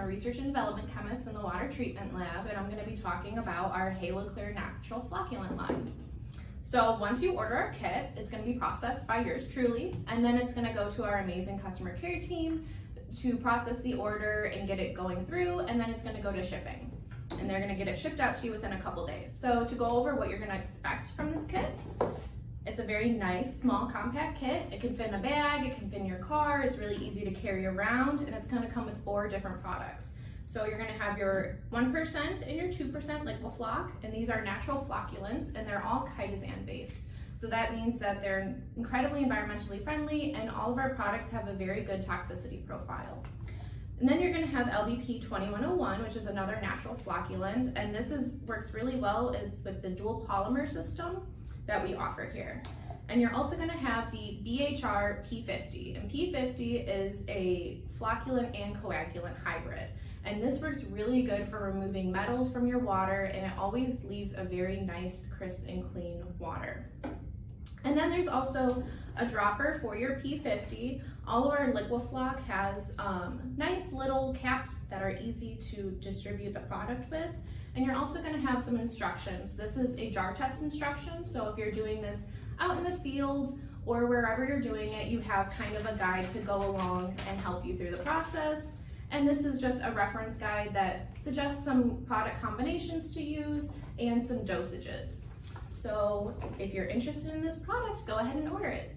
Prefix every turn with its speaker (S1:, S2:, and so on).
S1: a research and development chemist in the water treatment lab, and I'm going to be talking about our HaloKlear natural flocculant line. So once you order our kit, it's going to be processed by yours truly, and then it's going to go to our amazing customer care team to process the order and get it going through, and then it's going to go to shipping. And they're going to get it shipped out to you within a couple days. So to go over what you're going to expect from this kit, it's a very nice, small, compact kit. It can fit in a bag, it can fit in your car, it's really easy to carry around, and it's going to come with 4 different products. So you're going to have your 1% and your 2% liquid flock, and these are natural flocculants, and they're all chitosan based. So that means that they're incredibly environmentally friendly, and all of our products have a very good toxicity profile. And then you're going to have LBP 2101, which is another natural flocculant, and this works really well with the dual polymer system that we offer here. And you're also going to have the BHR P50, and P50 is a flocculant and coagulant hybrid. And this works really good for removing metals from your water, and it always leaves a very nice, crisp, and clean water. And then there's also a dropper for your P50. All of our liquid flock has nice little caps that are easy to distribute the product with. And you're also going to have some instructions. This is a jar test instruction, so if you're doing this out in the field or wherever you're doing it, you have kind of a guide to go along and help you through the process. And this is just a reference guide that suggests some product combinations to use and some dosages. So if you're interested in this product, go ahead and order it.